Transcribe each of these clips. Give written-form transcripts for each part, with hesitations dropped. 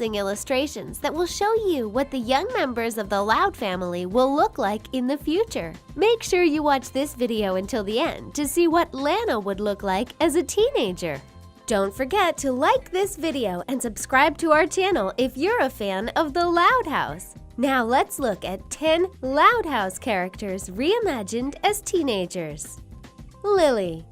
illustrations that will show you what the young members of the Loud family will look like in the future. Make sure you watch this video until the end to see what Lana would look like as a teenager. Don't forget to like this video and subscribe to our channel if you're a fan of the Loud House. Now let's look at 10 Loud House characters reimagined as teenagers. Lily.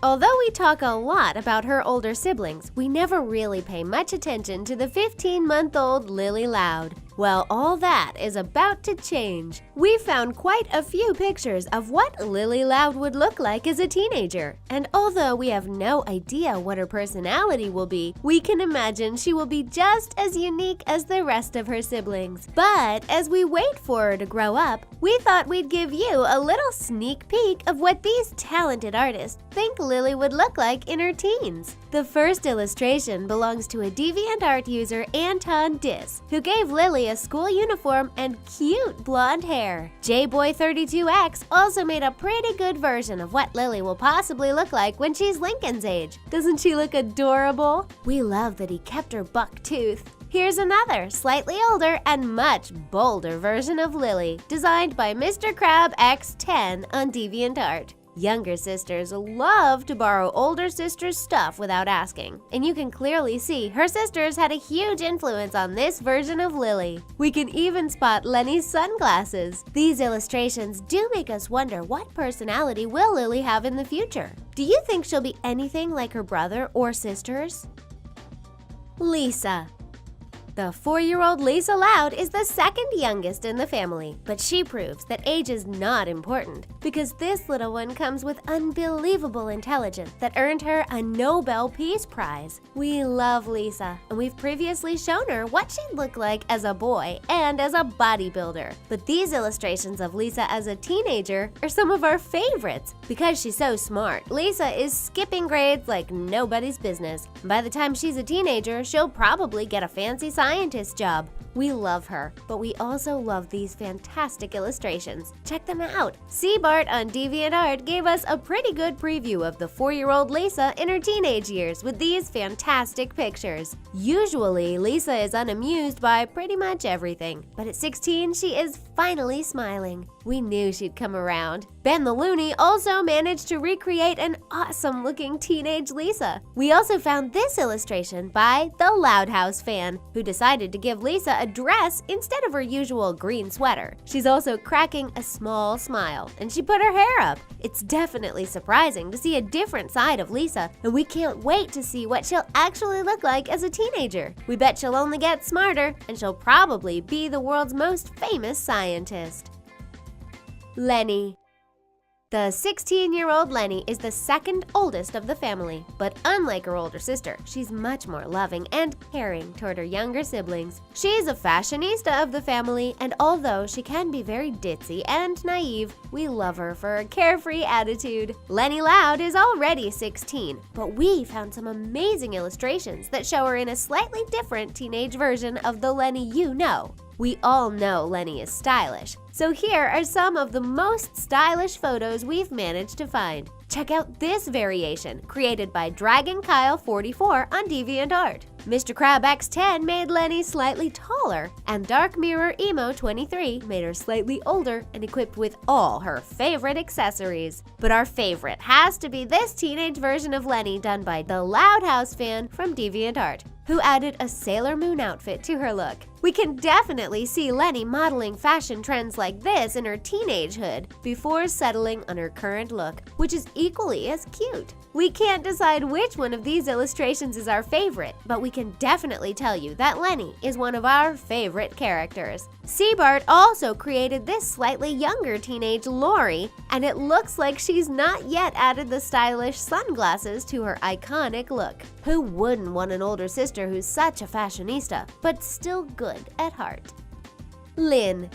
Although we talk a lot about her older siblings, we never really pay much attention to the 15-month-old Lily Loud. Well, all that is about to change. We found quite a few pictures of what Lily Loud would look like as a teenager, and although we have no idea what her personality will be, we can imagine she will be just as unique as the rest of her siblings. But as we wait for her to grow up, we thought we'd give you a little sneak peek of what these talented artists think Lily would look like in her teens. The first illustration belongs to a DeviantArt user, Anton Dis, who gave Lily a school uniform and cute blonde hair. JBoy32X also made a pretty good version of what Lily will possibly look like when she's Lincoln's age. Doesn't she look adorable? We love that he kept her buck tooth. Here's another, slightly older and much bolder version of Lily, designed by Mr. Crab X10 on DeviantArt. Younger sisters love to borrow older sisters' stuff without asking, and you can clearly see her sisters had a huge influence on this version of Lily. We can even spot Lenny's sunglasses. These illustrations do make us wonder what personality will Lily have in the future. Do you think she'll be anything like her brother or sisters? Lisa. The 4-year-old Lisa Loud is the second youngest in the family, but she proves that age is not important because this little one comes with unbelievable intelligence that earned her a Nobel Peace Prize. We love Lisa, and we've previously shown her what she'd look like as a boy and as a bodybuilder. But these illustrations of Lisa as a teenager are some of our favorites. Because she's so smart, Lisa is skipping grades like nobody's business. By the time she's a teenager, she'll probably get a fancy scientist job. We love her, but we also love these fantastic illustrations. Check them out. Seabart on DeviantArt gave us a pretty good preview of the 4-year-old Lisa in her teenage years with these fantastic pictures. Usually, Lisa is unamused by pretty much everything, but at 16, she is finally smiling. We knew she'd come around. Ben the Looney also managed to recreate an awesome-looking teenage Lisa. We also found this illustration by the Loud House fan, who decided to give Lisa a dress instead of her usual green sweater. She's also cracking a small smile, and she put her hair up. It's definitely surprising to see a different side of Lisa, and we can't wait to see what she'll actually look like as a teenager. We bet she'll only get smarter, and she'll probably be the world's most famous scientist. Lenny. The 16-year-old Lenny is the second oldest of the family, but unlike her older sister, she's much more loving and caring toward her younger siblings. She's a fashionista of the family, and although she can be very ditzy and naive, we love her for her carefree attitude. Lenny Loud is already 16, but we found some amazing illustrations that show her in a slightly different teenage version of the Lenny you know. We all know Lenny is stylish, so here are some of the most stylish photos we've managed to find. Check out this variation, created by DragonKyle44 on DeviantArt. Mr. Crab X10 made Lenny slightly taller, and Dark Mirror Emo23 made her slightly older and equipped with all her favorite accessories. But our favorite has to be this teenage version of Lenny done by the Loud House fan from DeviantArt, who added a Sailor Moon outfit to her look. We can definitely see Lenny modeling fashion trends like this in her teenagehood before settling on her current look, which is equally as cute. We can't decide which one of these illustrations is our favorite, but we can definitely tell you that Lenny is one of our favorite characters. Seabart also created this slightly younger teenage Lori, and it looks like she's not yet added the stylish sunglasses to her iconic look. Who wouldn't want an older sister who's such a fashionista, but still good at heart? Lynn.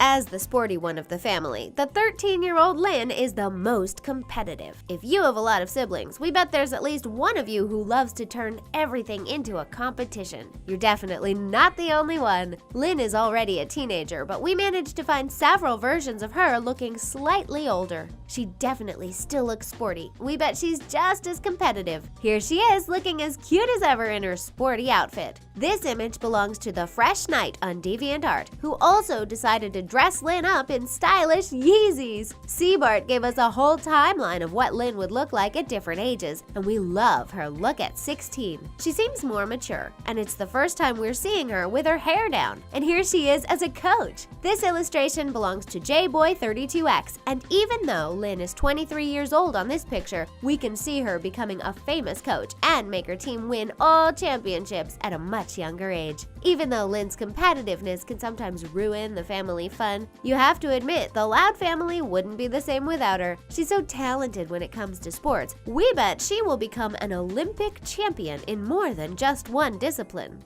As the sporty one of the family, the 13-year-old Lynn is the most competitive. If you have a lot of siblings, we bet there's at least one of you who loves to turn everything into a competition. You're definitely not the only one. Lynn is already a teenager, but we managed to find several versions of her looking slightly older. She definitely still looks sporty. We bet she's just as competitive. Here she is, looking as cute as ever in her sporty outfit. This image belongs to the Fresh Knight on DeviantArt, who also decided to dress Lynn up in stylish Yeezys. Seabart gave us a whole timeline of what Lynn would look like at different ages, and we love her look at 16. She seems more mature, and it's the first time we're seeing her with her hair down. And here she is as a coach. This illustration belongs to JBoy32X, and even though Lynn is 23 years old on this picture, we can see her becoming a famous coach and make her team win all championships at a much younger age. Even though Lynn's competitiveness can sometimes ruin the family fun, you have to admit the Loud family wouldn't be the same without her. She's so talented when it comes to sports. We bet she will become an Olympic champion in more than just one discipline.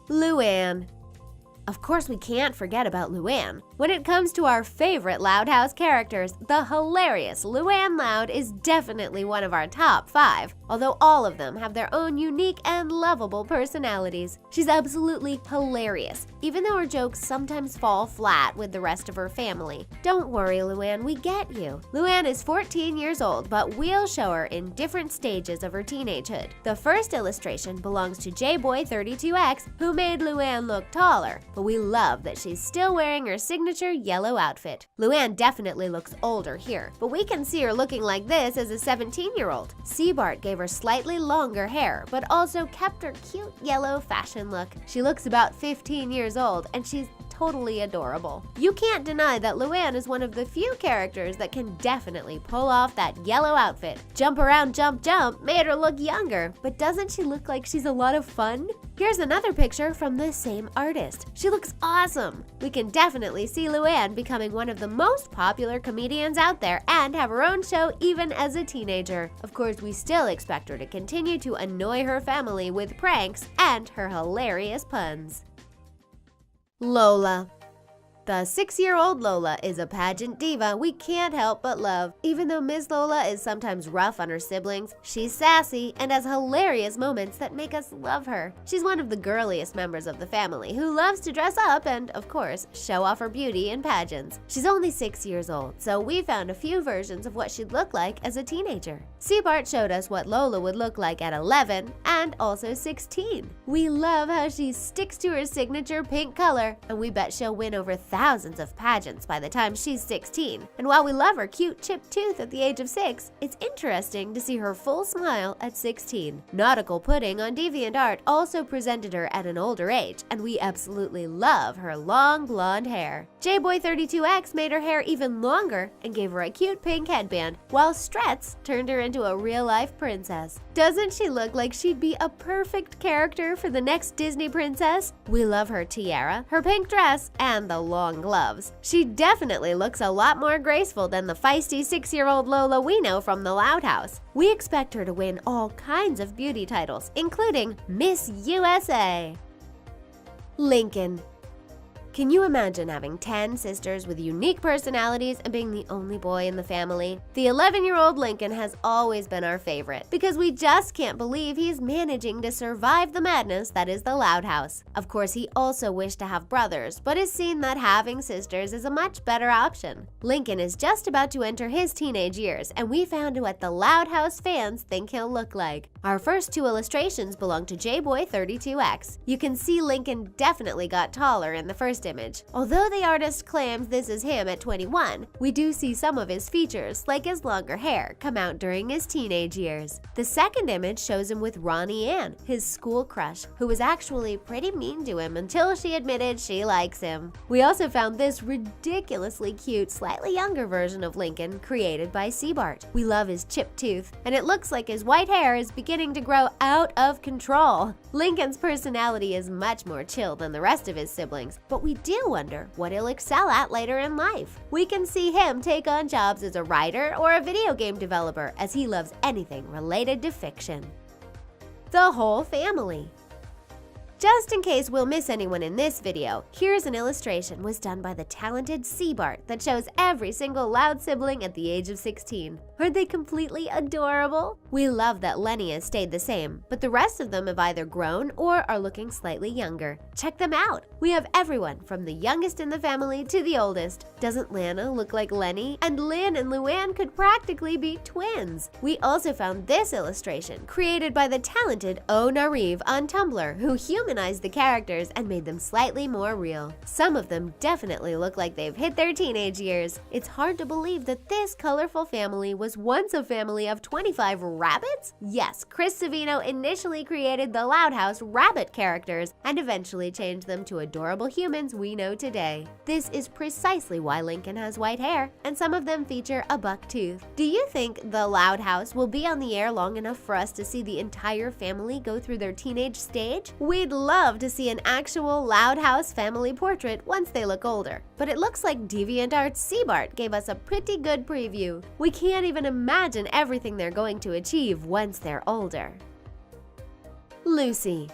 Luan. Of course, we can't forget about Luan. When it comes to our favorite Loud House characters, the hilarious Luan Loud is definitely one of our top 5, although all of them have their own unique and lovable personalities. She's absolutely hilarious, even though her jokes sometimes fall flat with the rest of her family. Don't worry, Luan, we get you. Luan is 14 years old, but we'll show her in different stages of her teenagehood. The first illustration belongs to JBoy32X, who made Luan look taller, but we love that she's still wearing her signature yellow outfit. Luan definitely looks older here, but we can see her looking like this as a 17-year-old. Seabart gave her slightly longer hair, but also kept her cute yellow fashion look. She looks about 15 years old, and she's totally adorable. You can't deny that Luan is one of the few characters that can definitely pull off that yellow outfit. Jump around, jump, jump made her look younger, but doesn't she look like she's a lot of fun? Here's another picture from the same artist. She looks awesome. We can definitely see Luan becoming one of the most popular comedians out there and have her own show even as a teenager. Of course, we still expect her to continue to annoy her family with pranks and her hilarious puns. Lola. The 6-year-old Lola is a pageant diva we can't help but love. Even though Ms. Lola is sometimes rough on her siblings, she's sassy and has hilarious moments that make us love her. She's one of the girliest members of the family who loves to dress up and, of course, show off her beauty in pageants. She's only 6 years old, so we found a few versions of what she'd look like as a teenager. Seabart showed us what Lola would look like at 11 and also 16. We love how she sticks to her signature pink color, and we bet she'll win over thousands of pageants by the time she's 16. And while we love her cute chipped tooth at the age of 6, it's interesting to see her full smile at 16. Nautical Pudding on DeviantArt also presented her at an older age, and we absolutely love her long blonde hair. JBoy32X made her hair even longer and gave her a cute pink headband, while Stretz turned her into a real-life princess. Doesn't she look like she'd be a perfect character for the next Disney princess? We love her tiara, her pink dress, and the long gloves. She definitely looks a lot more graceful than the feisty 6-year-old Lola we know from the Loud House. We expect her to win all kinds of beauty titles, including Miss USA. Lincoln. Can you imagine having 10 sisters with unique personalities and being the only boy in the family? The 11-year-old Lincoln has always been our favorite because we just can't believe he's managing to survive the madness that is the Loud House. Of course, he also wished to have brothers, but has seen that having sisters is a much better option. Lincoln is just about to enter his teenage years, and we found what the Loud House fans think he'll look like. Our first 2 illustrations belong to JBoy32X. You can see Lincoln definitely got taller in the first image. Although the artist claims this is him at 21, we do see some of his features, like his longer hair, come out during his teenage years. The second image shows him with Ronnie Ann, his school crush, who was actually pretty mean to him until she admitted she likes him. We also found this ridiculously cute, slightly younger version of Lincoln created by Seabart. We love his chipped tooth, and it looks like his white hair is beginning to grow out of control. Lincoln's personality is much more chill than the rest of his siblings, but we do wonder what he'll excel at later in life. We can see him take on jobs as a writer or a video game developer, as he loves anything related to fiction. The whole family. Just in case we'll miss anyone in this video, here's an illustration was done by the talented Seabart that shows every single Loud sibling at the age of 16. Aren't they completely adorable? We love that Lenny has stayed the same, but the rest of them have either grown or are looking slightly younger. Check them out! We have everyone from the youngest in the family to the oldest. Doesn't Lana look like Lenny? And Lynn and Luan could practically be twins. We also found this illustration, created by the talented O Nariv on Tumblr, who humanized the characters and made them slightly more real. Some of them definitely look like they've hit their teenage years. It's hard to believe that this colorful family was once a family of 25 rabbits? Yes, Chris Savino initially created the Loud House rabbit characters and eventually changed them to adorable humans we know today. This is precisely why Lincoln has white hair, and some of them feature a buck tooth. Do you think the Loud House will be on the air long enough for us to see the entire family go through their teenage stage? We'd love to see an actual Loud House family portrait once they look older, but it looks like DeviantArt's Seabart gave us a pretty good preview. We can't even imagine everything they're going to achieve once they're older. Lucy.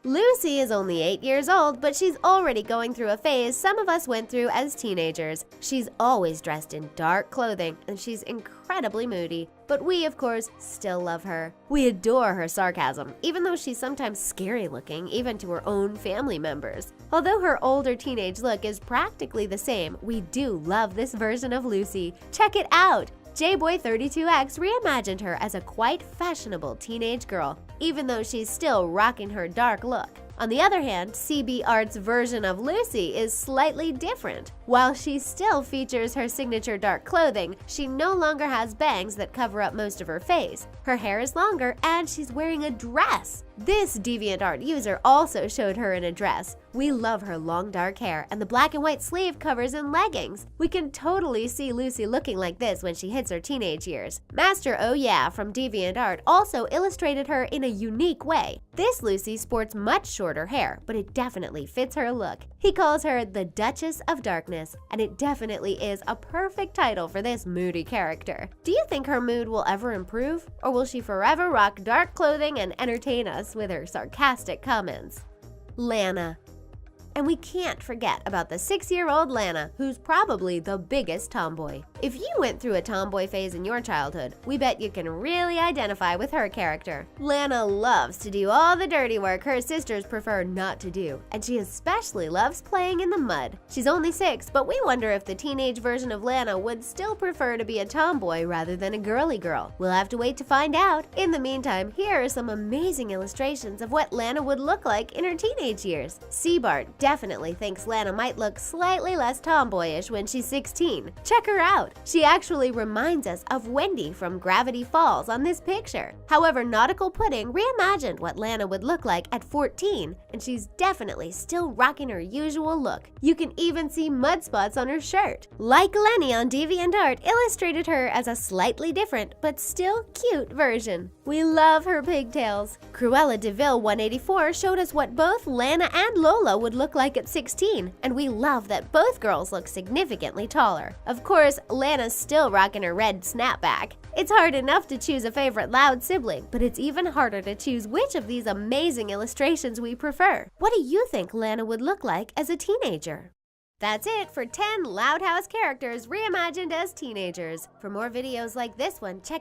Lucy is only 8 years old, but she's already going through a phase some of us went through as teenagers. She's always dressed in dark clothing, and she's incredibly moody. But we, of course, still love her. We adore her sarcasm, even though she's sometimes scary looking, even to her own family members. Although her older teenage look is practically the same, we do love this version of Lucy. Check it out! JBoy32X reimagined her as a quite fashionable teenage girl, even though she's still rocking her dark look. On the other hand, CB Art's version of Lucy is slightly different. While she still features her signature dark clothing, she no longer has bangs that cover up most of her face. Her hair is longer and she's wearing a dress. This DeviantArt user also showed her in a dress. We love her long dark hair and the black and white sleeve covers and leggings. We can totally see Lucy looking like this when she hits her teenage years. Master Oh Yeah from DeviantArt also illustrated her in a unique way. This Lucy sports much shorter hair, but it definitely fits her look. He calls her the Duchess of Darkness, and it definitely is a perfect title for this moody character. Do you think her mood will ever improve, or will she forever rock dark clothing and entertain us with her sarcastic comments? Lana. And we can't forget about the 6-year-old Lana, who's probably the biggest tomboy. If you went through a tomboy phase in your childhood, we bet you can really identify with her character. Lana loves to do all the dirty work her sisters prefer not to do, and she especially loves playing in the mud. She's only 6, but we wonder if the teenage version of Lana would still prefer to be a tomboy rather than a girly girl. We'll have to wait to find out. In the meantime, here are some amazing illustrations of what Lana would look like in her teenage years. Seabart definitely thinks Lana might look slightly less tomboyish when she's 16. Check her out! She actually reminds us of Wendy from Gravity Falls on this picture. However, Nautical Pudding reimagined what Lana would look like at 14, and she's definitely still rocking her usual look. You can even see mud spots on her shirt. Like Lenny on DeviantArt illustrated her as a slightly different but still cute version. We love her pigtails. Cruella DeVille 184 showed us what both Lana and Lola would look like at 16, and we love that both girls look significantly taller. Of course, Lana's still rocking her red snapback. It's hard enough to choose a favorite Loud sibling, but it's even harder to choose which of these amazing illustrations we prefer. What do you think Lana would look like as a teenager? That's it for 10 Loud House characters reimagined as teenagers. For more videos like this one, check out